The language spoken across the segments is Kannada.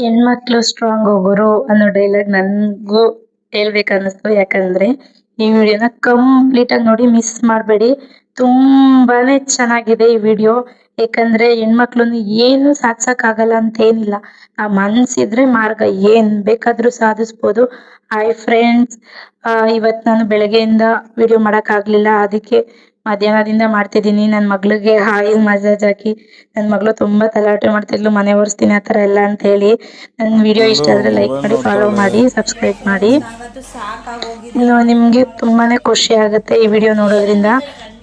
ಹೆಣ್ಮಕ್ಳು ಸ್ಟ್ರಾಂಗ್ ಹೋಗೋರು ಅನ್ನೋ ಡೈಲಾಗ್ ನನ್ಗೂ ಹೇಳ್ಬೇಕನ್ನಿಸ್ತು. ಯಾಕಂದ್ರೆ ಈ ವಿಡಿಯೋನ ಕಂಪ್ಲೀಟ್ ಆಗಿ ನೋಡಿ, ಮಿಸ್ ಮಾಡಬೇಡಿ. ತುಂಬಾನೇ ಚೆನ್ನಾಗಿದೆ ಈ ವಿಡಿಯೋ. ಯಾಕಂದ್ರೆ ಹೆಣ್ಮಕ್ಳನ್ನು ಏನು ಸಾಧಿಸಕ್ಕಾಗಲ್ಲ ಅಂತ ಏನಿಲ್ಲ. ಆ ಮನ್ಸಿದ್ರೆ ಮಾರ್ಗ ಏನ್ ಬೇಕಾದ್ರೂ ಸಾಧಿಸ್ಬೋದು. ಹಾಯ್ ಫ್ರೆಂಡ್ಸ್, ಇವತ್ ನಾನು ಬೆಳಗ್ಗೆಯಿಂದ ವಿಡಿಯೋ ಮಾಡಕ್ ಆಗ್ಲಿಲ್ಲ. ಅದಕ್ಕೆ ಮಧ್ಯಾಹ್ನದಿಂದ ಮಾಡ್ತಿದ್ದೀನಿ. ನನ್ ಮಗಳಿಗೆ ಆಯಿಲ್ ಮಸಾಜ್ ಹಾಕಿ, ನನ್ ಮಗಳು ತುಂಬಾ ತಲಾಟೆ ಮಾಡ್ತಿದ್ಲು, ಮನೆ ಒರೆಸ್ತೀನಿ ಆತರ ಎಲ್ಲ ಅಂತ ಹೇಳಿ. ನನ್ ವಿಡಿಯೋ ಇಷ್ಟ ಇಲ್ಲೂ ಆದ್ರೆ ಲೈಕ್ ಮೊಬೈಲ್ ಮಾಡಿ, ಫಾಲೋ ನೋಡ್ತಾವಳೆ. ಮಾಡಿ, ಸಬ್ಸ್ಕ್ರೈಬ್ ಮಾಡಿ. ನಂಗಂತೂ ಸಾಕಾಗೋಗಿದೆ. ನಿಮ್ಗೆ ತುಂಬಾನೇ ಖುಷಿ ಆಗುತ್ತೆ ಈ ವಿಡಿಯೋ ನೋಡೋದ್ರಿಂದ.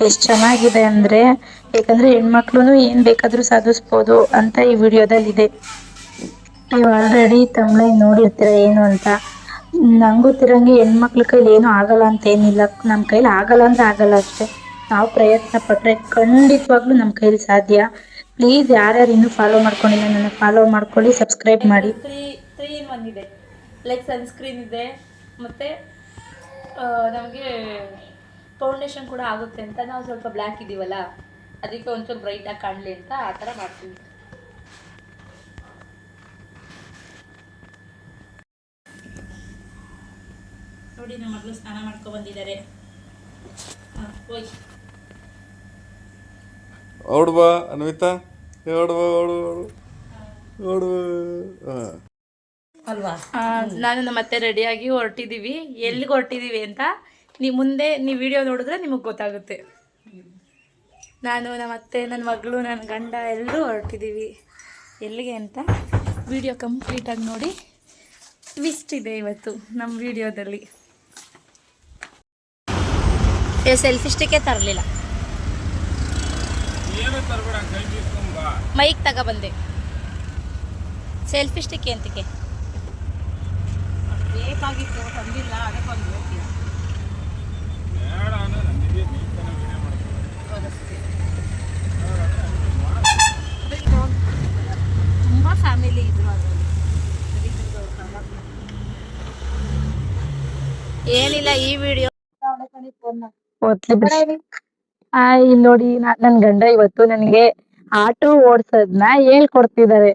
ಎಷ್ಟ್ ಚೆನ್ನಾಗಿದೆ ಅಂದ್ರೆ, ಯಾಕಂದ್ರೆ ಹೆಣ್ಮಕ್ಳುನು ಏನ್ ಬೇಕಾದ್ರೂ ಸಾಧಿಸ್ಬೋದು ಅಂತ ಈ ವಿಡಿಯೋದಲ್ಲಿ ಇದೆ. ನೀವು ಆಲ್ರೆಡಿ ತಮಿಳ್ ನೋಡಿರ್ತೀರ ಏನು ಅಂತ. ನಂಗ್ ಗೊತ್ತಿರಂಗೆ ಹೆಣ್ಮಕ್ಳ ಕೈಲಿ ಏನು ಆಗಲ್ಲ ಅಂತ ಏನಿಲ್ಲ. ನಮ್ ಕೈಲಿ ಆಗಲ್ಲ ಅಂದ್ರೆ ಆಗಲ್ಲ ಅಷ್ಟೇ. ನಾವು ಪ್ರಯತ್ನ ಪಟ್ರೆ ಖಂಡಿತವಾಗ್ಲೂ ನಮ್ ಕೈಲಿ ಸಾಧ್ಯ. ಪ್ಲೀಸ್ ಯಾರ್ಯಾರು ಇನ್ನೂ ಫಾಲೋ ಮಾಡ್ಕೊಂಡಿಲ್ಲ ನನ್ನ ಫಾಲೋ ಮಾಡ್ಕೊಳ್ಳಿ, ಸಬ್ಸ್ಕ್ರೈಬ್ ಮಾಡಿ. ತ್ರೀ ಇನ್ ಒನ್ ಇದೆ. ಲೈಕ್ ಸನ್ಸ್ಕ್ರೀನ್ ಇದೆ, ಮತ್ತು ನಮಗೆ ಫೌಂಡೇಶನ್ ಕೂಡ ಆಗುತ್ತೆ ಅಂತ. ನಾವು ಸ್ವಲ್ಪ ಬ್ಲ್ಯಾಕ್ ಇದ್ದೀವಲ್ಲ, ಅದಕ್ಕೆ ಒಂಚೂರು ಬ್ರೈಟಾಗಿ ಕಾಣಲಿ ಅಂತ ಆ ಥರ ಮಾಡ್ತೀವಿ. ನೋಡಿ, ನಮ್ಮ ಮಗಳು ಸ್ನಾನ ಮಾಡ್ಕೊಂಡು ಬಂದಿದ್ದಾರೆ. ಹೋಯ್ ಓಡುವ ಅನ್ವಿತಾ, ಓಡುವ ಓಡು ಓಡು ಓಡು. ಅಲ್ವಾ? ನಾನು ನಮ್ಮ ಮತ್ತೆ ರೆಡಿಯಾಗಿ ಹೊರಟಿದ್ದೀವಿ. ಎಲ್ಲಿಗೆ ಹೊರಟಿದ್ದೀವಿ ಅಂತ ಮುಂದೆ ನೀವು ವಿಡಿಯೋ ನೋಡಿದ್ರೆ ನಿಮಗೆ ಗೊತ್ತಾಗುತ್ತೆ. ನಾನು ನಮ್ಮ ಅತ್ತೆ, ನನ್ನ ಮಗಳು, ನನ್ನ ಗಂಡ ಎಲ್ಲರೂ ಹೊರಟಿದ್ದೀವಿ. ಎಲ್ಲಿಗೆ ಅಂತ ವಿಡಿಯೋ ಕಂಪ್ಲೀಟಾಗಿ ನೋಡಿ. ಟ್ವಿಸ್ಟ್ ಇದೆ ಇವತ್ತು ನಮ್ಮ ವಿಡಿಯೋದಲ್ಲಿ. ಸೆಲ್ಫಿ ಸ್ಟಿಕ್ಕೇ ತರಲಿಲ್ಲ, ಮೈಕ್ ತಗೊಬಂದೆ. ಸೆಲ್ಫಿ ಸ್ಟಿಕ್ ಎಂತಕ್ಕೆ ಬೇಕಾಗಿತ್ತು, ತಂದಿಲ್ಲ, ಅದಕ್ಕೊಂದು ತುಂಬ ಫ್ಯಾಮಿಲಿ ಇದ್ರು ಅದರಲ್ಲಿ. ಏನಿಲ್ಲ, ಈ ವಿಡಿಯೋ ಇಲ್ಲಿ ನೋಡಿ, ನನ್ ಗಂಡ ಇವತ್ತು ನನಗೆ ಆಟೋ ಓಡ್ಸೋದ್ನ ಹೇಳ್ಕೊಡ್ತಿದ್ದಾರೆ.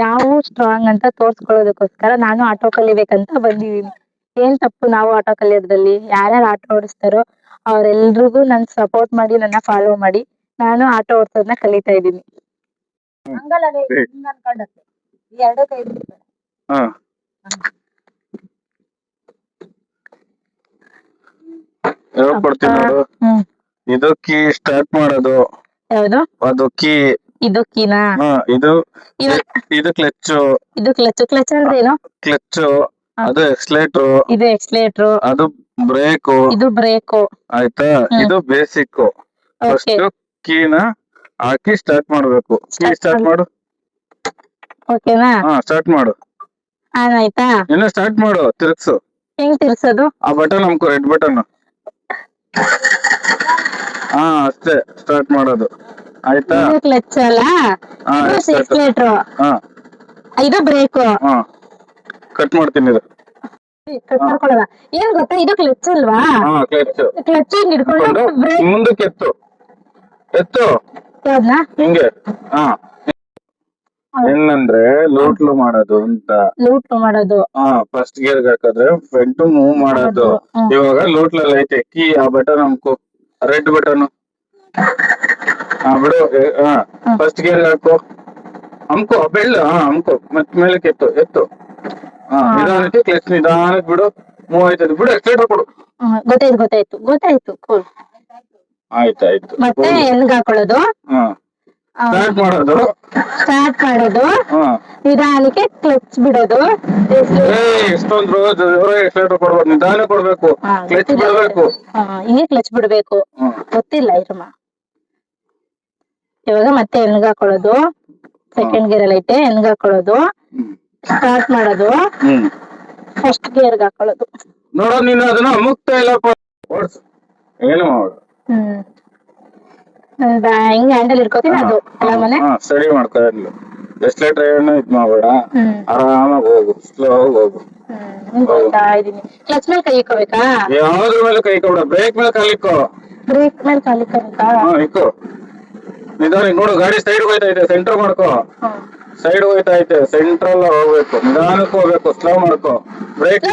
ನಾವು ಸ್ಟ್ರಾಂಗ್ ಅಂತ ತೋರ್ಸ್ಕೊಳ್ಳೋದಕ್ಕೋಸ್ಕರ ನಾನು ಆಟೋ ಕಲಿಬೇಕಂತ ಬಂದಿದೀನಿ. ಏನ್ ತಪ್ಪು ನಾವು ಆಟೋ ಕಲಿಯೋದ್ರಲ್ಲಿ? ಯಾರ್ಯಾರು ಆಟೋ ಓಡಿಸ್ತಾರೋ ಅವ್ರೆಲ್ರಿಗೂ ನನ್ ಸಪೋರ್ಟ್ ಮಾಡಿ, ನನ್ನ ಫಾಲೋ ಮಾಡಿ. ನಾನು ಆಟೋ ಓಡ್ಸೋದ್ನ ಕಲಿತಾ ಇದ್ದೀನಿ. ಹೇಳ್ಕೊಡ್ತೀನಿ ನೋಡು. ಇದು ಕೀ ಸ್ಟಾರ್ಟ್ ಮಾಡೋದು. ಯಾವ್ದು? ಅದು ಕೀ. ಇದು ಕೀನಾ? ಇದು ಇದು ಕ್ಲಚ್. ಇದು ಕ್ಲಚ್. ಕ್ಲಚ್ ಅಂದ್ರೆ ಏನು? ಕ್ಲಚ್ ಅದು ಎಕ್ಸ್ಲೇಟರ್. ಇದು ಎಕ್ಸ್ಲೇಟರ್. ಅದು ಬ್ರೇಕ್. ಇದು ಬ್ರೇಕ್. ಆಯ್ತಾ? ಇದು ಬೇಸಿಕ್. ಫಸ್ಟ್ ಕೀನ ಹಾಕಿ ಸ್ಟಾರ್ಟ್ ಮಾಡ್ಬೇಕು. ಕೀ ಸ್ಟಾರ್ಟ್ ಮಾಡು. ಓಕೆನಾ? ಸ್ಟಾರ್ಟ್ ಮಾಡು. ಆನ್ ಆಯ್ತಾ? ಇನ್ನು ಸ್ಟಾರ್ಟ್ ಮಾಡು. ತಿರ್ಗ್ಸು. ಹೆಂಗ್ ತಿರ್ಸೋದು? ಆ ಬಟನ್ ನಮ್ಕೋ, ರೆಡ್ ಬಟನ್. ಅಷ್ಟೇ ಸ್ಟಾರ್ಟ್ ಮಾಡೋದು. ಆಯ್ತಾ? ಇದು ಕ್ಲಚ್ ಅಲ್ಲ, ಇದು ಎಕ್ಸ್ಲೇಟರ್, ಇದು ಬ್ರೇಕ್. ಕಟ್ ಮಾಡ್ತೀನಿ ಇದು. ಏನ್ ಗೊತ್ತಾ, ಇದು ಕ್ಲಚ್ ಅಲ್ವಾ? ಕ್ಲಚ್. ಕ್ಲಚ್ ಹಿಂಗ್ ಹಿಡ್ಕೊಂಡು ಬ್ರೇಕ್ ಮುಂದಕ್ಕೆ ಎತ್ತು. ಎತ್ತು ಯಾವ್ದನ್ನ? ಹಿಂಗೆ. ಏನಂದ್ರೆ ಲೂಟ್ಲು ಮಾಡೋದು ಅಂತ. ಲೂಟ್ ಮಾಡೋದು. ಫಸ್ಟ್ ಗೇರ್ ಹಾಕಿದ್ರೆ ಫ್ರಂಟ್ ಮೂವ್ ಮಾಡೋದು. ಇವಾಗ ಲೂಟ್ಲಲ್ಲಿ ಐತೆ ಕೀ, ಆ ಬಟನ್ ನಮ್ಕೋ, ರೆಡ್ ಬಟನ್. ಬಿಡು. ಫಸ್ಟ್ ಗೇರ್ ಹಾಕು, ಅಮ್ಕೋ ಬೆಳ್ಳ. ಅಮ್ಕೋ ಮತ್ ಮೇಲಕ್ಕೆ ಎತ್ತು. ಎತ್ತು. ನಿಧಾನಕ್ಕೆ ಕ್ಲಚ್ ನಿಧಾನಕ್ಕೆ ಬಿಡು. ಮೂವ್ ಆಯ್ತದೆ. ಬಿಡು, ಎಕ್ಸ್ಲೇಟರ್ ಕೊಡು. ಗೊತ್ತಾಯ್ತು ಗೊತ್ತಾಯ್ತು ಗೊತ್ತಾಯ್ತು. ಕೂಲ್. ಆಯ್ತಾಯ್ತು. ಮತ್ತೆ ಹೆಂಗ್ ಹಾಕೊಳ್ಳೋದು? ಸ್ಟಾರ್ಟ್ ಮಾಡೋದು. ಸ್ಟಾರ್ಟ್ ಮಾಡೋದು, ನಿಧಾನಕ್ಕೆ ಕ್ಲಚ್ ಬಿಡೋದು. ಎಷ್ಟೊಂದು ಎಕ್ಸ್ಲೇಟರ್ ಕೊಡ್ಬೇಕು, ನಿಧಾನ ಕೊಡ್ಬೇಕು, ಕ್ಲಚ್ ಬಿಡ್ಬೇಕು. ಹಿಂಗೆ ಕ್ಲಚ್ ಬಿಡ್ಬೇಕು. ಗೊತ್ತಿಲ್ಲ ಇರಮ್ಮ. ಇವಾಗ ಮತ್ತೆ ಹೆಣ್ಗ್ ಹಾಕೊಳ್ಳೋದು. ಸೆಕೆಂಡ್ ಗೇರ್ ಅಲ್ಲಿ ಐತೆ, ಹೆಣ್ಗ್ ಹಾಕೊಳ್ಳೋದು. ಸ್ಟಾರ್ಟ್ ಮಾಡೋದು, ಫಸ್ಟ್ ಗೇರ್ಗೆ ಹಾಕೊಳ್ಳೋದು. ನೋಡೋ, ನೀನು ಅದನ್ನ ಮುಕ್ತ ಇಲ್ಲ ಏನು ಮಾಡು. ಹಿಂಗ್ ಹ್ಯಾಂಡಲ್ ಇಟ್ಕೋತೀನಿ, ಅದು ಮನೆ ಸ್ಟಡಿ ಮಾಡ್ಕೊ. ಎಕ್ಸ್ಲೇಟರ್ ಏನು ಇದ್ ಮಾಡ್ಬೇಡ, ಆರಾಮಾಗಿ ಹೋಗು, ಸ್ಲೋ ಹೋಗು. ಹೋಗ್ತಾ ಇದೀನಿ. ಕ್ಲಚ್ ಮೇಲೆ ಕೈ ಇಕ್ಕೋಬೇಕಾ? ಯಾವ್ದ್ರ ಮೇಲೆ ಕೈ ಇಕ್ಕೋಬೇಡ, ಬ್ರೇಕ್ ಮೇಲೆ ಕಾಲಿಕ್ಕೋ. ಬ್ರೇಕ್ ಮೇಲೆ ಕಾಲ್ ಇಕ್ಕೋಬೇಕಾ? ಇಕ್ಕೋ. ನಿಧಾನ ನೋಡು, ಗಾಡಿ ಸೈಡ್ ಹೋಯ್ತಾ ಇದೆ, ಸೆಂಟರ್ ಮಾಡ್ಕೋ. ಸೈಡ್ ಹೋಯ್ತಾ ಐತೆ, ಸೆಂಟ್ರಲ್ ಹೋಗ್ಬೇಕು, ನಿಧಾನಕ್ಕೆ ಹೋಗ್ಬೇಕು, ಸ್ಲೋ ಮಾಡ್ಕೋ. ಬ್ರೇಕ್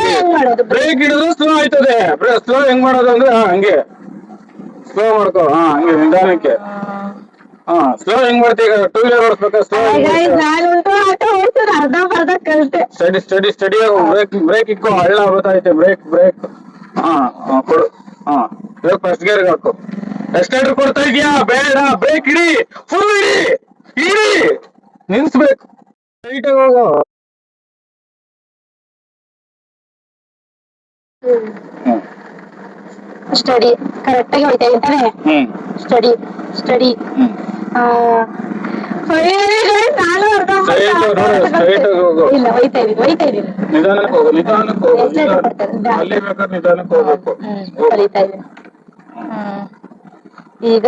ಬ್ರೇಕ್ ಹಿಡಿದ್ರು ಸ್ಲೋ ಆಯ್ತದೆ. ಸ್ಲೋ ಹೆಂಗ್ ಮಾಡೋದು ಅಂದ್ರೆ ಹಂಗೆ ಸ್ಲೋ ಮಾಡ್ಕೋ. ಹಂಗೆ ನಿಧಾನಕ್ಕೆ. ಸ್ಲೋ ಹೆಂಗ್ ಮಾಡ್ತೀಗ? ಟೂ ವೀಲರ್ ಓಡಿಸ್ಬೇಕಾ? Slow steady steady steady. Brake brake ಇಕ್ಕೋ, ಹಳ್ಳ ಬರ್ತೈತೆ. ಬ್ರೇಕ್ ಬ್ರೇಕ್ ಕೊಡು. ಇವಾಗ ಫಸ್ಟ್ ಗೇರ್ ಹಾಕು. ಎಕ್ಸ್ಟೆಂಡರ್ ಕೊಡ್ತಾ ಇದೀಯಾ? ಬೇಡ, ಬ್ರೇಕ್ ಇಡಿ, ಫುಲ್ ಇಡಿ, ಇಡಿ, ನಿಲ್ಸ್ಬೇಕು. ಸ್ಟ್ರೈಟ್ ಆಗಿ ಹೋಗು. ಸ್ಟಡಿ ಕರೆಕ್ಟ್ ಆಗಿ ಹೋಯ್ತಾ ಇದ್ದಾನೆ. Study study. ಇಲ್ಲ, ಹೋಯ್ತಾ ಇದೀನಿ. ನಿಧಾನಕ್ಕೆ ಹೋಗು, ನಿಧಾನಕ್ಕೆ ಹೋಗು. ಅಲ್ಲಿ ಬೇಕಾದ್ರೆ ನಿಧಾನಕ್ಕೆ ಹೋಗ್ಬೇಕು. ಕಲಿತಾ ಇದೀನಿ. ಈಗ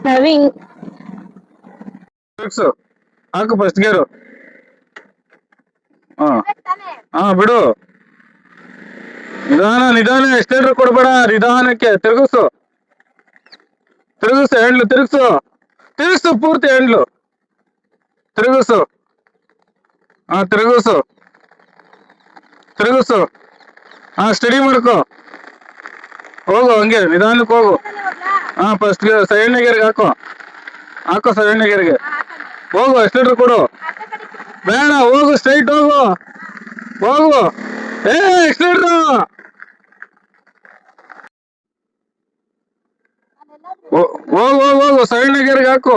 ನವಿಂಗ್ ಹಾಕು ಫಸ್ಟ್ ಗೇರು. ಬಿಡು. ನಿಧಾನ ನಿಧಾನ, ಎಕ್ಸ್ಟೆಂಡರ್ ಕೊಡ್ಬೇಡ, ನಿಧಾನಕ್ಕೆ ತಿರುಗಿಸು. ತಿರುಗಿಸು, ಹ್ಯಾಂಡ್ಲು ತಿರುಗಿಸು, ತಿರುಗಿಸು, ಪೂರ್ತಿ ಹ್ಯಾಂಡ್ಲು ತಿರುಗಿಸು. ತಿರುಗಿಸು, ತಿರುಗಿಸು. ಸ್ಟಡಿ ಮಾಡ್ಕೋ. ಹೋಗು, ಹಂಗೆ ನಿಧಾನಕ್ಕೆ ಹೋಗು. ಫಸ್ಟ್ ಗೇರ್ ಸೆಕೆಂಡ್ ಗೇರ್ಗೆ ಹಾಕೋ ಸೆಕೆಂಡ್ ಗೇರ್ಗೆ ಹೋಗು. ಎಕ್ಸ್ಟೆಂಡರ್ ಕೊಡು. ಬೇಡ, ಹೋಗು, ಸ್ಟ್ರೈಟ್ ಹೋಗು. ಹೋಗು, ಎಕ್ಸ್ಟೆಂಡರ್. ಹೋಗು, ಸೆಕೆಂಡ್ ಗೇರ್ಗೆ ಹಾಕು.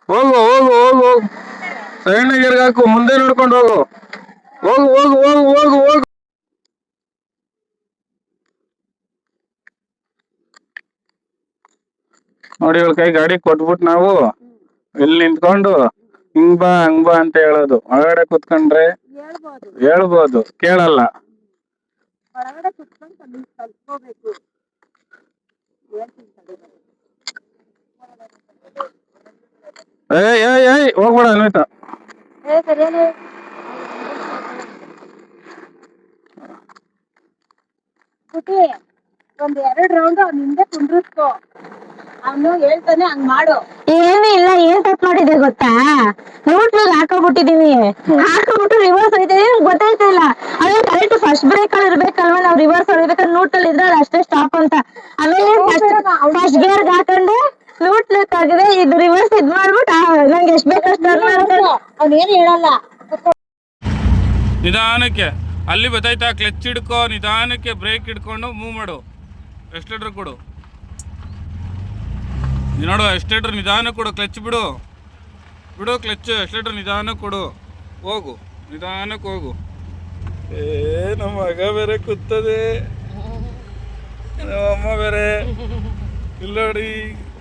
ಹೋಗು ಹೋಗು ಹೋಗು ಹೋಗು, ಸೆಕೆಂಡ್ ಗೇರ್ಗೆ ಹಾಕು. ಮುಂದೆ ನೋಡ್ಕೊಂಡು ಹೋಗು. ಹೋಗು ಹೋಗು ಹೋಗು ಹೋಗು ಹೋಗು. ನೋಡಿ, ಇವಳ ಕೈ ಗಾಡಿ ಕೊಟ್ಬಿಟ್ಟು ನಾವು ಇಲ್ಲಿ ನಿಂತ್ಕೊಂಡು ಹಿಂಗ್ ಬಾ ಹಂಗ್ ಬಾ ಅಂತ ಹೇಳೋದು. ಒಳಗಡೆ ಕುತ್ಕೊಂಡ್ರೆ ಹೇಳ್ಬೋದು, ಕೇಳಲ್ಲ. ಏಯ್ ಹೋಗ್ಬೇಡ ಅನ್ವಿತಾ. ಒಂದ್ 2 ರೌಂಡ್ ಅವ್ನ ಹಿಂದೆ ಕುಂಡ್ರಿಸ್ಕೋ. ಅವನು ಹೇಳ್ತಾನೆ ಹಂಗ್ ಮಾಡು. ಏನೂ ಇಲ್ಲ, ಏನ್ ತಪ್ಪು ಮಾಡಿದೆ ಗೊತ್ತಾ? ನ್ಯೂಟ್ರಲ್ ಹಾಕೋಬಿಟ್ಟಿದೀನಿ. ಹಾಕೋಬಿಟ್ಟು ರಿವರ್ಸ್ ಹೊಡಿತಿದೀನಿ, ಗೊತ್ತಾಯ್ತಾ ಇಲ್ಲ. ಅದೇ ಕರೆಕ್ಟ್ ಫಸ್ಟ್ ಬ್ರೇಕ್ ಅಲ್ಲಿ ಇರ್ಬೇಕಲ್ವಾ? ನಾವು ರಿವರ್ಸ್ ಹೊಡಿಬೇಕಾದ್ರೆ ನ್ಯೂಟ್ರಲ್ ಇದ್ರೆ ಅಷ್ಟೇ ಸ್ಟಾಪ್ ಅಂತ. ಆಮೇಲೆ ಫಸ್ಟ್ ಗೇರ್ಗೆ ಹಾಕೊಂಡು ನ್ಯೂಟ್ರಲ್ ಆಗಿದೆ, ಇದು ರಿವರ್ಸ್ ಇದ್ ಮಾಡ್ಬಿಟ್ಟು ನಂಗೆ ಎಷ್ಟ್ ಬೇಕಷ್ಟು ಅವ್ನೇನು ಹೇಳಲ್ಲ. ನಿಧಾನಕ್ಕೆ ಅಲ್ಲಿ ಗೊತ್ತಾಯ್ತಾ? ಕ್ಲಚ್ ಹಿಡ್ಕೋ, ನಿಧಾನಕ್ಕೆ ಬ್ರೇಕ್ ಹಿಡ್ಕೊಂಡು ಮೂವ್ ಮಾಡು. ಎಕ್ಸ್ಟೆಂಡರ್ ಕೊಡು. ನೋಡು, ಎಕ್ಸ್ಟೆಂಡರ್ ನಿಧಾನ ಕೊಡು. ಕ್ಲಚ್ ಬಿಡು, ಕ್ಲಚ್. ಎಕ್ಸ್ಟೆಂಡರ್ ನಿಧಾನ ಕೊಡು. ಹೋಗು, ನಿಧಾನಕ್ಕೆ ಹೋಗು. ನಮ್ಮ ಮಗ ಬೇರೆ ಕೂತದೆ, ನಮ್ಮ ಅಮ್ಮ ಬೇರೆ ಇಲ್ಲ. ನೋಡಿ,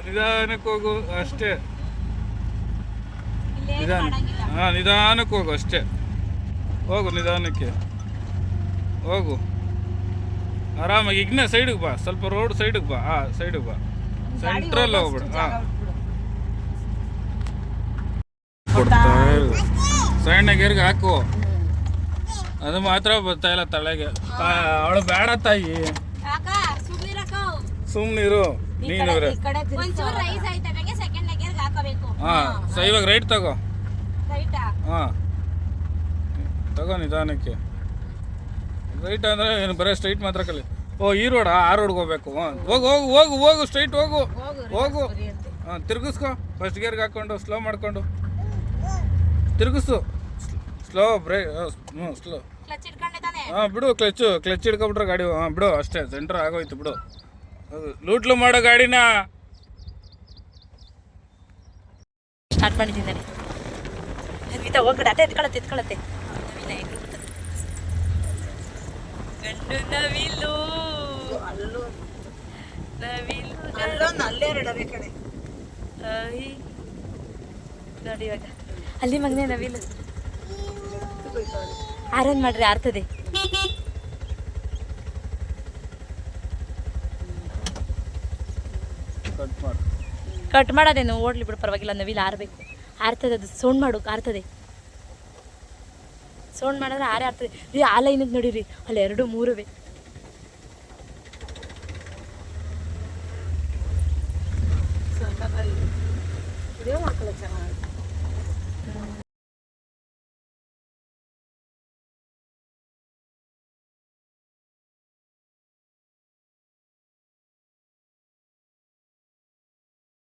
ನಿಧಾನಕ್ಕೆ ಹೋಗು ಅಷ್ಟೇ. ನಿಧಾನಕ್ಕೆ ಹೋಗು ಅಷ್ಟೇ. ಹೋಗು, ನಿಧಾನಕ್ಕೆ ಹೋಗು. ಆರಾಮಾಗಿ. ಈಗ ಸೈಡಿಗೆ ಬಾ, ಸ್ವಲ್ಪ ರೋಡ್ ಸೈಡಿಗೆ ಬಾ. ಸೈಡಿಗೆ ಬಾ, ಸೆಂಟ್ರಲ್ ಹೋಗ್ಬಿಡು. ಸಣ್ಣ ಗೇರ್ಗೆ ಹಾಕು. ಅದು ಮಾತ್ರ ಬರ್ತಾ ಇಲ್ಲ ತಲೆಗೆ. ಅವಳು ಬೇಡ ತಾಯಿ, ಸುಮ್ನಿರು ನೀನು. ಇವಾಗ ರೈಟ್ ತಗೋ. ತಗೋ ನಿಧಾನಕ್ಕೆ. ರೈಟ್ ಅಂದ್ರೆ ಏನು ಬರೀ ಸ್ಟ್ರೈಟ್ ಮಾತ್ರ ಕಲಿ. ಈ ರೋಡ? ಆ ರೋಡ್ಗೆ ಹೋಗ್ಬೇಕು. ಹೋಗು ಹೋಗು ಹೋಗು ಹೋಗು, ಸ್ಟ್ರೈಟ್ ಹೋಗು ಹೋಗು. ತಿರುಗಿಸ್ಕೊ, ಫಸ್ಟ್ ಗೇರ್ಗೆ ಹಾಕೊಂಡು ಸ್ಲೋ ಮಾಡ್ಕೊಂಡು ತಿರುಗಿಸು. Slow brake. ಸ್ಲೋ. ಬಿಡು, ಕ್ಲಚ್ ಹಿಡ್ಕೊಬಿಟ್ರೆ ಗಾಡಿ. ಬಿಡು ಅಷ್ಟೇ, ಸೆಂಟ್ರ್ ಆಗೋಯ್ತು. ಬಿಡು, ಲೂಟ್ಲು ಮಾಡೋ ಗಾಡಿನ ಸ್ಟಾರ್ಟ್ ಮಾಡಿದ್ದೀನಿ. ಹೋಗ್ಬಿಡ, ಅದೇ ಎತ್ಕೊಳತ್ತೆ. ಗಂಡು ನವಿಲು ನೋಡಿ. ಇವಾಗ ಅಲ್ಲಿ ಮಗನೇ ನವಿಲು. ಆರನ್ ಮಾಡ್ರಿ, ಆರ್ತದೆ. ಕಟ್ ಮಾಡೋದೇನು, ಓಡ್ಲಿ ಬಿಡು, ಪರವಾಗಿಲ್ಲ. ನವಿಲು ಆರ್ಬೇಕು, ಆರ್ತದೆ. ಅದು ಸೌಂಡ್ ಮಾಡು, ಆರ್ತದೆ. ಸೌಂಡ್ ಮಾಡಿದ್ರೆ ಆರ್ತದೆ. ಆ ಲೈನಿಗೆ ನೋಡಿರಿ, ಅಲ್ಲಿ 2, 3 ಚೆನ್ನಾಗಿ